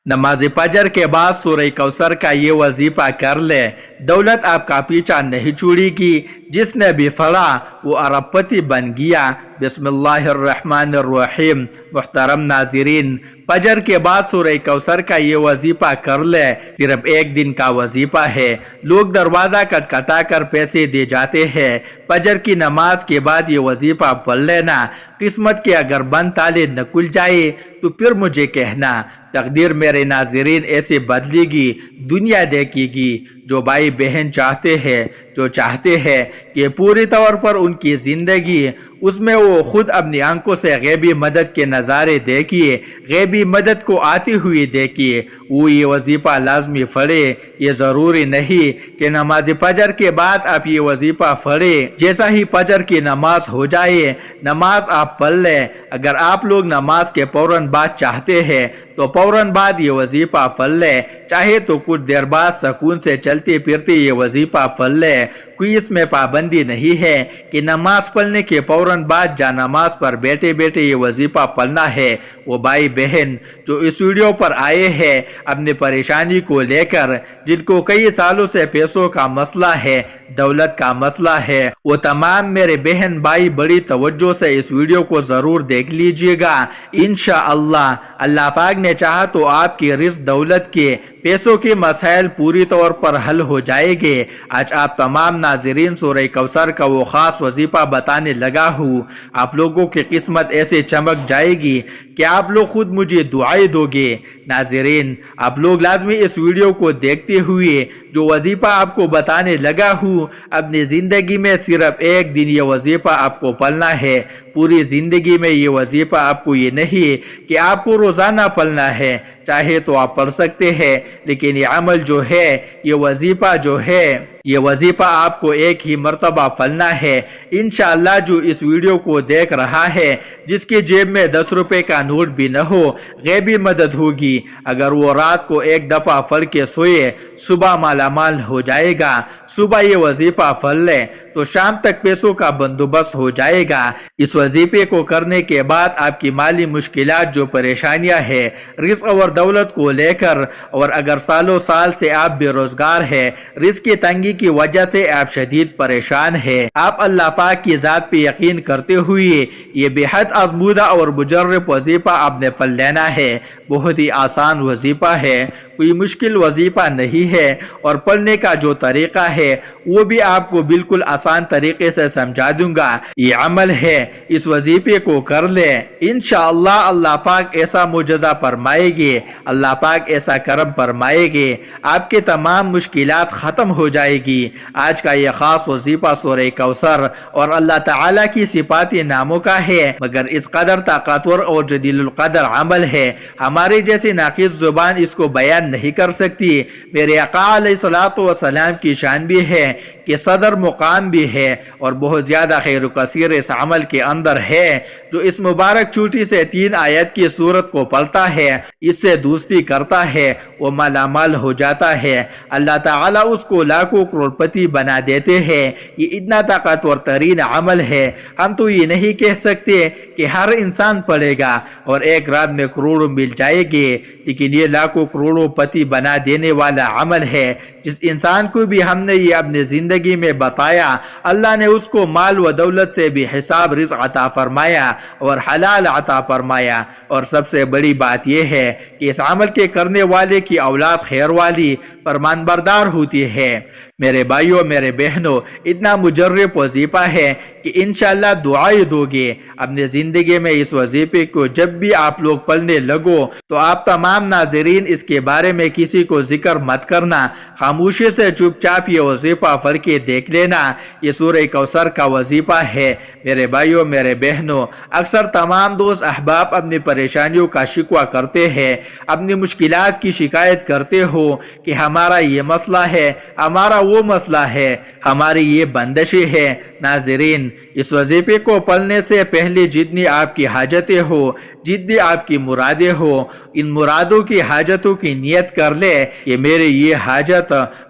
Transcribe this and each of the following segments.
नमाज फजर के बाद सूरह कौसर का ये वजीफा कर ले, दौलत आपका पीछा नहीं छुड़ेगी। जिसने भी पढ़ा वो अरबपति बन गया। बिस्मिल्लाहिर्रहमानिर्रहीम। मुहतरम नाज़रीन, फजर के बाद सूरह कौसर का ये वजीफा कर ले। सिर्फ एक दिन का वजीफा है। लोग दरवाज़ा खटखटा कर पैसे दे जाते हैं। फजर की नमाज के बाद ये वजीफा पढ़ लेना। किस्मत के अगर बंद ताले न खुल जाए तो फिर मुझे कहना। तकदीर मेरे नाज़रीन ऐसे बदलेगी, दुनिया देखेगी। जो भाई बहन चाहते हैं, जो चाहते हैं कि पूरी तौर पर उनकी ज़िंदगी उसमें वो खुद अपनी आंखों से गैबी मदद के नज़ारे देखिए, गैबी मदद को आती हुई देखिए, वो ये वजीफ़ा लाजमी पढ़े। ये ज़रूरी नहीं कि नमाज फजर के बाद आप ये वजीफ़ा पढ़े। जैसा ही फजर की नमाज हो जाए, नमाज आप पढ़ लें। अगर आप लोग नमाज के फौरन बाद चाहते हैं तो फौरन बाद ये वजीफ़ा पढ़ लें। चाहे तो कुछ देर बाद सुकून से चलते फिरते ये वजीफ़ा पढ़ लें। कोई इसमें पाबंदी नहीं है कि नमाज पढ़ने के फौरन बाद जा नमाज पर बैठे बैठे ये वजीफ़ा पढ़ना है। वो भाई बहन जो इस वीडियो पर आए हैं अपनी परेशानी को लेकर, जिनको कई सालों से पैसों का मसला है, दौलत का मसला है, वो तमाम मेरे बहन भाई बड़ी तवज्जो से इस वीडियो को ज़रूर देख लीजिएगा। इंशाअल्लाह अल्लाह पाक ने चाहा तो आपकी रिज़्क़ दौलत के पैसों के मसाइल पूरी तौर पर हल हो जाएंगे। आज आप तमाम नाज़रीन सूरह कौसर का वो ख़ास वजीफ़ा बताने लगा हूँ। आप लोगों की किस्मत ऐसे चमक जाएगी कि आप लोग खुद मुझे दुआएं दोगे। नाज़रीन, आप लोग लाजमी इस वीडियो को देखते हुए जो वजीफ़ा आपको बताने लगा हूँ, अपनी ज़िंदगी में सिर्फ एक दिन ये वजीफ़ा आपको पढ़ना है। पूरी ज़िंदगी में ये वजीफ़ा आपको ये नहीं कि आपको रोज़ाना पढ़ना है। चाहे तो आप पढ़ सकते हैं, लेकिन ये अमल जो है, ये वजीफ़ा जो है, ये वजीफ़ा आपको एक ही मर्तबा पढ़ना है। इंशाअल्लाह जो इस वीडियो को देख रहा है, जिसकी जेब में 10 रुपए का नोट भी न हो, गैबी मदद होगी। अगर वो रात को एक दफ़ा पढ़ के सोए, सुबह मालामाल हो जाएगा। सुबह ये वजीफ़ा पढ़ ले तो शाम तक पैसों का बंदोबस्त हो जाएगा। इस वजीफे को करने के बाद आपकी माली मुश्किलात जो परेशानियां हैं रिज़्क़ और दौलत को लेकर, और अगर सालों साल से आप बेरोजगार हैं, रिज़्क़ की तंगी की वजह से आप शदीद परेशान हैं, आप अल्लाह पाक की ज़ात पे यकीन करते हुए ये बेहद आज़मूदा और मुजर्रब वजीफ़ा आपने पढ़ लेना है। बहुत ही आसान वजीफ़ा है, कोई मुश्किल वजीफ़ा नहीं है, और पढ़ने का जो तरीक़ा है वो भी आपको बिल्कुल आसान तरीके से समझा दूंगा। ये अमल है, इस वजीफे को कर ले। इंशाअल्लाह अल्लाह पाक ऐसा मुजज़ा फरमाएंगे, अल्लाह पाक ऐसा करम फरमाएंगे, आपके तमाम मुश्किलात ख़त्म हो जाएगी। आज का ये ख़ास वजीफा सूरह कौसर और अल्लाह ताला की सिफाती नामों का है, मगर इस कदर ताकतवर और जदीलुल कदर अमल है, हमारे जैसी नाक़िस ज़ुबान इसको बयान नहीं कर सकती। मेरे आका अलैहिस्सलातु वस्सलाम की शान भी है कि सदर मुकाम भी है, और बहुत ज़्यादा खैर कसीर इस अमल के अंदर है। जो इस मुबारक छुट्टी से 3 आयत की सूरत को पढ़ता है, इससे दोस्ती करता है, वो मालामाल हो जाता है। अल्लाह ताला उसको लाखों करोड़पति बना देते हैं। ये इतना ताकतवर तरीन अमल है। हम तो ये नहीं कह सकते कि हर इंसान पढ़ेगा और एक रात में करोड़ों मिल जाएंगे, लेकिन ये लाखों करोड़ों पति बना देने वाला अमल है। जिस इंसान को भी हमने ये अपनी जिंदगी में बताया, अल्लाह ने उसको माल व दौलत से भी हिसाब रिज़्क़ अता फरमाया और हलाल अता फरमाया। और सबसे बड़ी बात यह है कि इस अमल के करने वाले की औलाद खैर वाली फरमानबरदार होती है। मेरे भाइयों, मेरे बहनों, इतना मुजर्रब वजीफा है कि इंशाअल्लाह दुआएं दोगे। अपने ज़िंदगी में इस वजीफे को जब भी आप लोग पढ़ने लगो तो आप तमाम नाज़रीन इसके बारे में किसी को जिक्र मत करना, खामोशी से चुपचाप ये वजीफा पढ़ के देख लेना। ये सूरह कौसर का वजीफा है। मेरे भाइयों, मेरे बहनों, अक्सर तमाम दोस्त अहबाब अपनी परेशानियों का शिकवा करते हैं, अपनी मुश्किलात की शिकायत करते हो कि हमारा ये मसला है, हमारा वो मसला है, हमारी ये बंदिशें है। नाज़रीन, इस वजीफे को पढ़ने से पहले जितनी आपकी हाजतें हो, जितनी आपकी मुरादें हो, इन मुरादों की हाजतों की नियत कर ले कि मेरी ये हाजत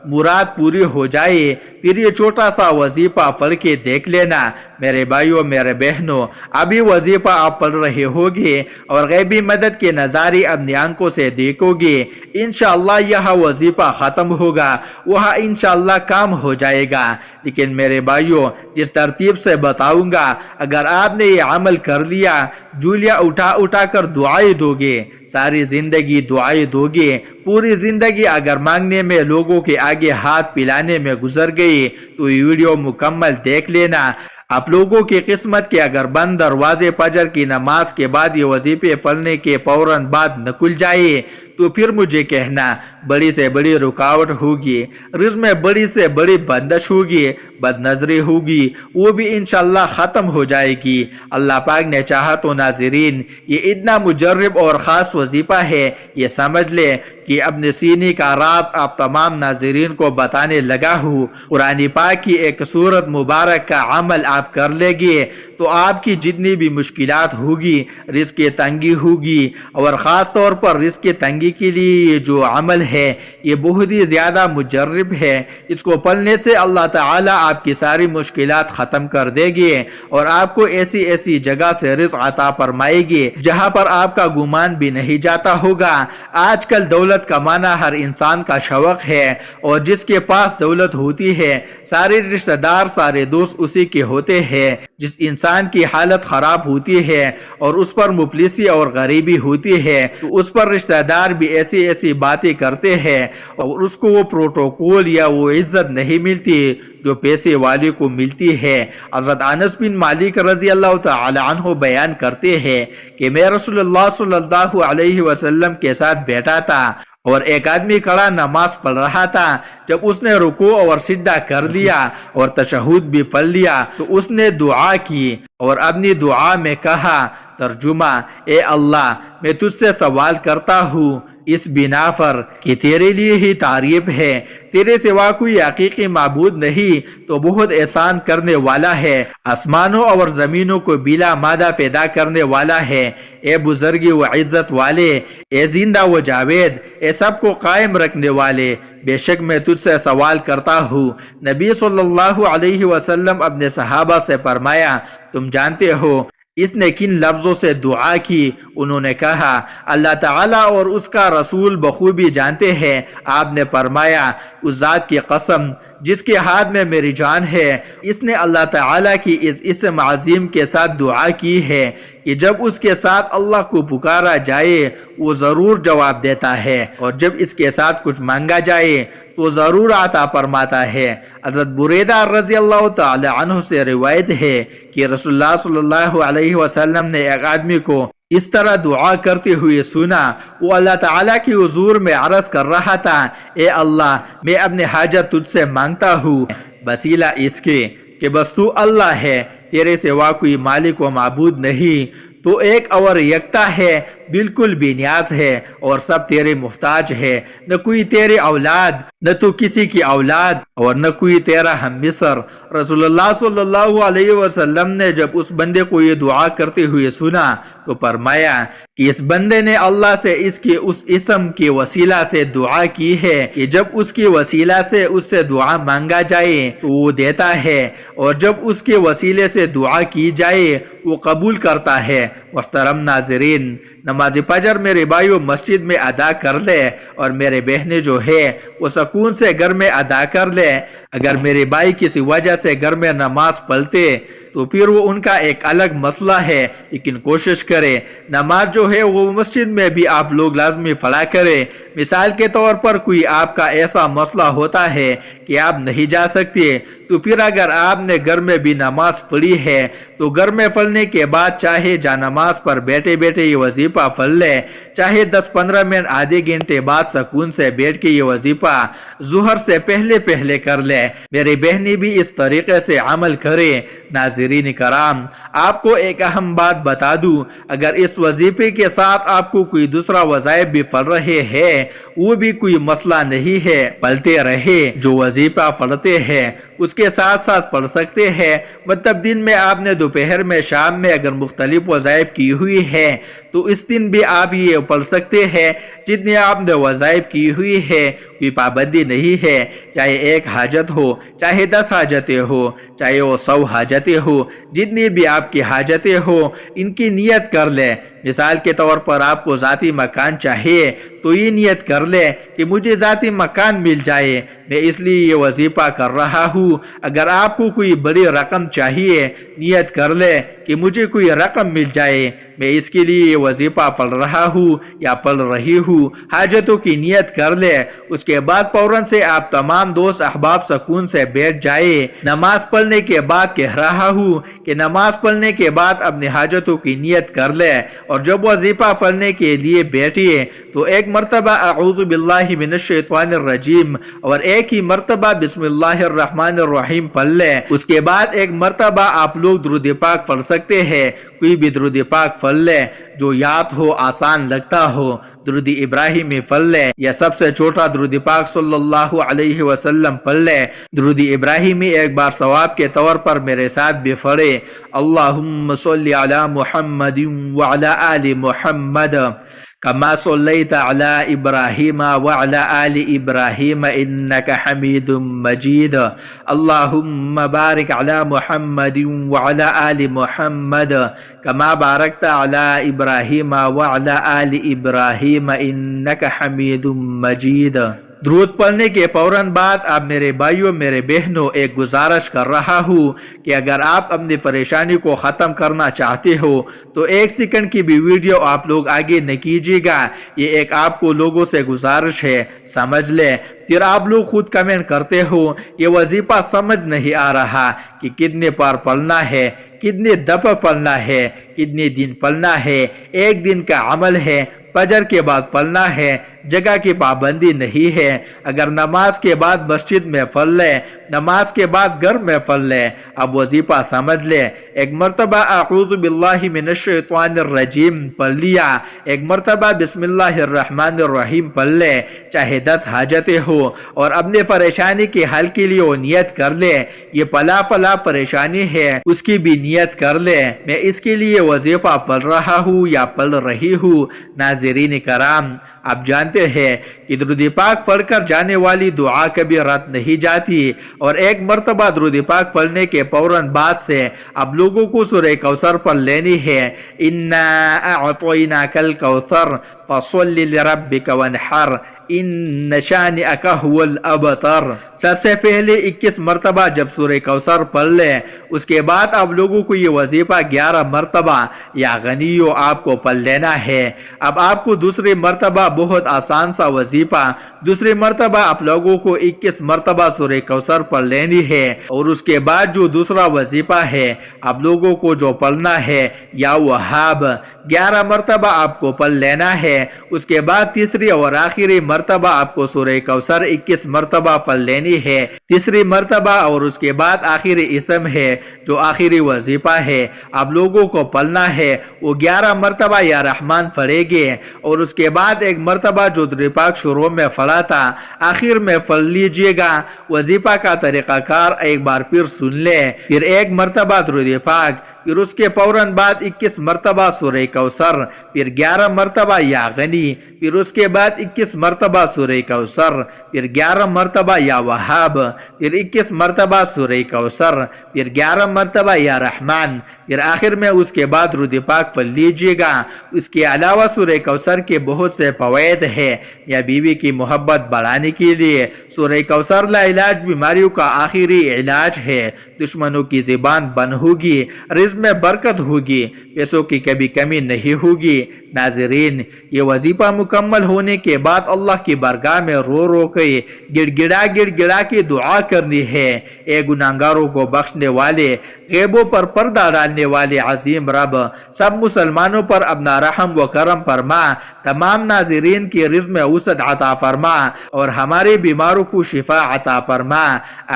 मुराद पूरी हो जाए। फिर ये छोटा सा वजीफा पढ़ के देख लेना। मेरे भाइयों, मेरे बहनों, अभी वजीफा आप पढ़ रहे होगे और गैबी मदद के नज़ारे अपनी आंखों से देखोगे। इंशाअल्लाह यह वजीफा ख़त्म होगा, वह इंशाअल्लाह काम हो जाएगा। लेकिन मेरे भाइयों, जिस तरतीब से बताऊंगा, अगर आपने ये अमल कर लिया, जूलिया उठा उठा कर दुआएं दोगे, सारी जिंदगी दुआएं दोगे, पूरी जिंदगी अगर मांगने में, लोगों के आगे हाथ पिलाने में गुजर गई, तो ये वीडियो मुकम्मल देख लेना। आप लोगों की किस्मत के अगर बंद दरवाजे फजर की नमाज के बाद ये वजीफे पढ़ने के फौरन बाद न खुल जाए, तो फिर मुझे कहना बड़ी से बड़ी रुकावट होगी, रिज़्क़ में बड़ी से बड़ी बंदिश होगी, बदनजरी होगी, वो भी इंशाअल्लाह ख़त्म हो जाएगी। अल्लाह पाक ने चाहा तो नाज़रीन, ये इतना मुजर्रब और ख़ास वजीफा है, ये समझ ले कि अपने सीने का राज आप तमाम नाज़रीन को बताने लगा हूँ। कुरान पाक की एक सूरत मुबारक का अमल आप कर लेंगे तो आपकी जितनी भी मुश्किलात होगी, रिज़्क़ की तंगी होगी, और ख़ास तौर पर रिज़्क़ की तंगी के लिए ये जो अमल है ये बहुत ही ज़्यादा मुजर्रब है। इसको पढ़ने से अल्लाह ताला आपकी सारी मुश्किलात ख़त्म कर देंगे और आपको ऐसी ऐसी जगह से रिज़्क़ अता फरमाएगी जहाँ पर आपका गुमान भी नहीं जाता होगा। आजकल दौलत कमाना हर इंसान का शौक है और जिसके पास दौलत होती है, सारे रिश्तेदार, सारे दोस्त उसी के होते हैं। जिस इंसान की हालत खराब होती है और उस पर मुफलिसी और गरीबी होती है, तो उस पर रिश्तेदार भी ऐसी ऐसी बातें करते हैं और उसको वो प्रोटोकॉल या वो इज्जत नहीं मिलती जो पैसे वाले को मिलती है। हज़रत अनस बिन मालिक रज़ी अल्लाह तआला अन्हु बयान करते हैं कि मैं रसूलुल्लाह सल्लल्लाहु अलैहि वसल्लम के साथ बैठा था और एक आदमी खड़ा नमाज पढ़ रहा था। जब उसने रुकू और सिजदा कर लिया और तशहुद भी पढ़ लिया, तो उसने दुआ की और अपनी दुआ में कहा, तर्जुमा, ए अल्लाह, मैं तुझसे सवाल करता हूँ इस बिना पर कि तेरे लिए ही तारीफ है, तेरे सिवा कोई हकीकी माबूद नहीं तो बहुत एहसान करने वाला है, आसमानों और जमीनों को बिला मादा पैदा करने वाला है। ए बुजुर्गी व इज्जत वाले, ए जिंदा व जावेद, ए सबको कायम रखने वाले, बेशक मैं तुझसे सवाल करता हूँ। नबी सल्लल्लाहु अलैहि वसल्लम अपने सहाबा से फरमाया, तुम जानते हो इसने किन लफ्जों से दुआ की? उन्होंने कहा, अल्लाह ताला और उसका रसूल बखूबी जानते हैं। आपने फरमाया, उस जात की कसम जिसके हाथ में मेरी जान है, इसने अल्लाह ताला की इस इस्म अजीम के साथ दुआ की है कि जब उसके साथ अल्लाह को पुकारा जाए वो ज़रूर जवाब देता है और जब इसके साथ कुछ मांगा जाए तो ज़रूर आता फरमाता है। हज़रत बुरैदा रज़ी अल्लाह तआला अन्हु से रिवायत है कि रसूलुल्लाह सल्लल्लाहु अलैहि वसल्लम ने एक आदमी को इस तरह दुआ करते हुए सुना। वो अल्लाह ताला की हुजूर में अर्ज़ कर रहा था, ए अल्लाह, मैं अपने हाजत तुझसे मांगता हूँ वसीला इसके कि बस तू अल्लाह है, तेरे सिवा कोई मालिक व माबूद नहीं, तो एक और यकता है, बिल्कुल बेनियाज है और सब तेरे मुहताज है। न कोई तेरे औलाद, न तो किसी की औलाद और न कोई तेरा हममिसर। रसूलुल्लाह सल्लल्लाहु अलैहि वसल्लम ने जब उस बंदे को ये दुआ करते हुए सुना तो फरमाया कि इस बंदे ने अल्लाह से इसके उस इस्म के वसीला से दुआ की है कि जब उसके वसीला से उससे दुआ मांगा जाए तो वो देता है और जब उसके वसीले से दुआ की जाए वो कबूल करता है। मुहतरम नाज़रीन, नमाज फजर मेरे भाइयों मस्जिद में अदा कर ले और मेरे बहनें जो है वो सुकून से घर में अदा कर ले। अगर मेरे भाई किसी वजह से घर में नमाज पढ़ते तो फिर वो उनका एक अलग मसला है, लेकिन कोशिश करें नमाज जो है वो मस्जिद में भी आप लोग लाजमी पढ़ा करें। मिसाल के तौर पर कोई आपका ऐसा मसला होता है कि आप नहीं जा सकते, तो फिर अगर आपने घर में भी नमाज पढ़ी है तो घर में पढ़ने के बाद चाहे जा नमाज पर बैठे बैठे ये वजीफा पढ़ ले, चाहे 10-15 मिनट आधे घंटे बाद सुकून से बैठ के ये वजीफा जुहर से पहले पहले कर ले। میری بہنیں بھی اس طریقے سے عمل کریں۔ ناظرین کرام، آپ کو ایک اہم بات بتا دوں، اگر اس وظیفے کے ساتھ آپ کو کوئی دوسرا وظائف بھی پڑھ رہے ہیں، وہ بھی کوئی مسئلہ نہیں ہے، پڑھتے رہے۔ جو وظیفہ پڑھتے ہیں اس کے ساتھ ساتھ پڑھ سکتے ہیں، مطلب دن میں آپ نے دوپہر میں شام میں اگر مختلف وظائف کی ہوئی ہے تو اس دن بھی آپ یہ پڑھ سکتے ہیں جتنے آپ نے وظائف کی ہوئی ہے، کوئی پابندی نہیں ہے، چاہے ایک حاجت ہو، چاہے 10 حاجتیں ہو، چاہے وہ 100 حاجتیں ہو، جتنی بھی آپ کی حاجتیں ہو ان کی نیت کر لیں۔ مثال کے طور پر آپ کو ذاتی مکان چاہیے تو یہ نیت کر لیں کہ مجھے ذاتی مکان مل جائے، میں اس لیے یہ وظیفہ کر رہا ہوں۔ اگر آپ کو کوئی بڑی رقم چاہیے، نیت کر لیں کہ مجھے کوئی رقم مل جائے، میں اس کے لیے یہ وظیفہ پڑھ رہا ہوں یا پڑھ رہی ہوں۔ حاجتوں کی نیت کر لیں، اس کے بعد فوراً سے آپ تمام دوست احباب سکون سے بیٹھ جائے۔ نماز پڑھنے کے بعد کہہ رہا ہوں کہ نماز پڑھنے کے بعد اپنی حاجتوں کی نیت کر لیں، اور جب وظیفہ پڑھنے کے لیے بیٹھیے تو ایک مرتبہ اعوذ باللہ من الشیطان الرجیم اور ایک ہی مرتبہ بسم اللہ الرحمن الرحیم پڑھ لیں۔ اس کے بعد ایک مرتبہ آپ لوگ درود پاک پڑھ سکتے ہیں، کوئی بھی درود پاک پڑھ لیں جو یاد ہو، آسان لگتا ہو۔ درود ابراہیمی پڑھ لیں یا سب سے چھوٹا درود پاک صلی اللہ علیہ وسلم پڑھ لیں۔ درود ابراہیمی ایک بار ثواب کے طور پر میرے ساتھ بھی پڑھیں۔ اللہم صلی علی محمد وعلی آل محمد كما صليت على إبراهيم وعلى آل إبراهيم إنك حميد مجيد اللهم بارك على محمد وعلى آل محمد كما باركت على إبراهيم وعلى آل إبراهيم إنك حميد مجيد۔ درود پڑھنے کے فوراً بعد آپ میرے بھائیوں، میرے بہنوں، ایک گزارش کر رہا ہوں کہ اگر آپ اپنی پریشانی کو ختم کرنا چاہتے ہو تو 1 سیکنڈ کی بھی ویڈیو آپ لوگ آگے نہ کیجیے گا، یہ ایک آپ کو لوگوں سے گزارش ہے، سمجھ لیں۔ پھر آپ لوگ خود کمنٹ کرتے ہو یہ وظیفہ سمجھ نہیں آ رہا کہ کتنے بار پڑھنا ہے، کتنے دفعہ پڑھنا ہے، کتنے دن پڑھنا ہے۔ 1 دن کا عمل ہے، فجر کے بعد پڑھنا ہے، جگہ کی پابندی نہیں ہے۔ اگر نماز کے بعد مسجد میں پڑھ لیں، نماز کے بعد گھر میں پڑھ لیں۔ اب وظیفہ سمجھ لیں، ایک مرتبہ اعوذ باللہ من الشیطان الرجیم پڑھ لیا، ایک مرتبہ بسم اللہ الرحمن الرحیم پڑھ لیں، چاہے 10 حاجتیں ہو، اور اپنے پریشانی کے حل کے لیے وہ نیت کر لیں، یہ فلاں پریشانی ہے اس کی بھی نیت کر لیں، میں اس کے لیے وظیفہ پڑھ رہا ہوں یا پڑھ رہی ہوں۔ ناظرین کرام، آپ جانتے ہیں کہ درود پاک پڑھ کر جانے والی دعا کبھی رد نہیں جاتی، اور ایک مرتبہ درود پاک پڑھنے کے فوراً بعد سے آپ لوگوں کو سورہ کوثر پڑھ لینی ہے۔ انا اعطیناک الکوثر فصل لربک وانحر ان شانئک هو الابتر۔ سب سے پہلے 21 مرتبہ جب سورہ کوثر پڑھ لیں، اس کے بعد آپ لوگوں کو یہ وظیفہ 11 مرتبہ یا غنیو آپ کو پڑھ لینا ہے۔ اب آپ کو دوسری مرتبہ بہت آسان سا وظیفہ، دوسری مرتبہ آپ لوگوں کو 21 مرتبہ سورہ کوثر پڑھ لینی ہے، اور اس کے بعد جو دوسرا وظیفہ ہے آپ لوگوں کو جو پڑھنا ہے یا وہاب 11 مرتبہ آپ کو پڑھ لینا ہے۔ اس کے بعد تیسری اور آخری مرتبہ آپ کو سورہ کوثر 21 مرتبہ پڑھ لینی ہے، تیسری مرتبہ، اور اس کے بعد آخری اسم ہے جو آخری وظیفہ ہے آپ لوگوں کو پڑھنا ہے، وہ 11 مرتبہ یا رحمان پڑھے گے، اور اس کے بعد ایک مرتبہ جو درود پاک شروع میں پڑھا تھا آخر میں پڑھ لیجئے گا۔ وظیفہ کا طریقہ کار ایک بار پھر سن لیں، پھر ایک مرتبہ درود پاک، پھر اس کے فوراً بعد 21 مرتبہ سورہ کوثر، پھر 11 مرتبہ یا غنی، پھر اس کے بعد 21 مرتبہ سورہ کوثر، پھر 11 مرتبہ یا وہاب، پھر 21 مرتبہ سورہ کوثر، پھر 11 مرتبہ یا رحمان، پھر آخر میں اس کے بعد درود پاک پڑھ لیجئے گا۔ اس کے علاوہ سورہ کوثر کے بہت سے فوائد ہیں، یا بیوی کی محبت بڑھانے کے لیے سورہ کوثر لا علاج بیماریوں کا آخری علاج ہے، دشمنوں کی زبان بند ہوگی، رزق رزق میں برکت ہوگی، پیسوں کی کبھی کمی نہیں ہوگی۔ ناظرین، یہ وظیفہ مکمل ہونے کے بعد اللہ کی بارگاہ میں رو رو کے گڑ گڑا کے دعا کرنی ہے۔ اے گناہگاروں کو بخشنے والے، غیبوں پر پردہ ڈالنے والے عظیم رب، سب مسلمانوں پر اپنا رحم و کرم فرما، تمام ناظرین کی رزق میں وسعت عطا فرما اور ہمارے بیماروں کو شفا عطا فرما،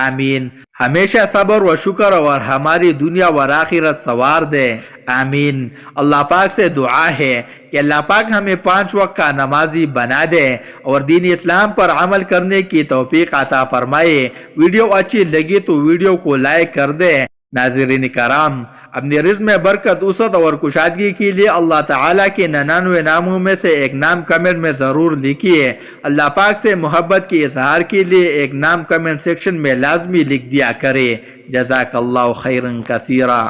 آمین۔ ہمیشہ صبر و شکر اور ہماری دنیا و آخرت سوار دے، آمین۔ اللہ پاک سے دعا ہے کہ اللہ پاک ہمیں 5 وقت کا نمازی بنا دے اور دین اسلام پر عمل کرنے کی توفیق عطا فرمائے۔ ویڈیو اچھی لگی تو ویڈیو کو لائک کر دے۔ ناظرین کرام، اپنی رزق میں برکت، وسعت اور کشادگی کے لیے اللہ تعالیٰ کے 99 ناموں میں سے ایک نام کمنٹ میں ضرور لکھیے۔ اللہ پاک سے محبت کے اظہار کے لیے ایک نام کمنٹ سیکشن میں لازمی لکھ دیا کرے۔ جزاک اللہ خیرا کثیرا۔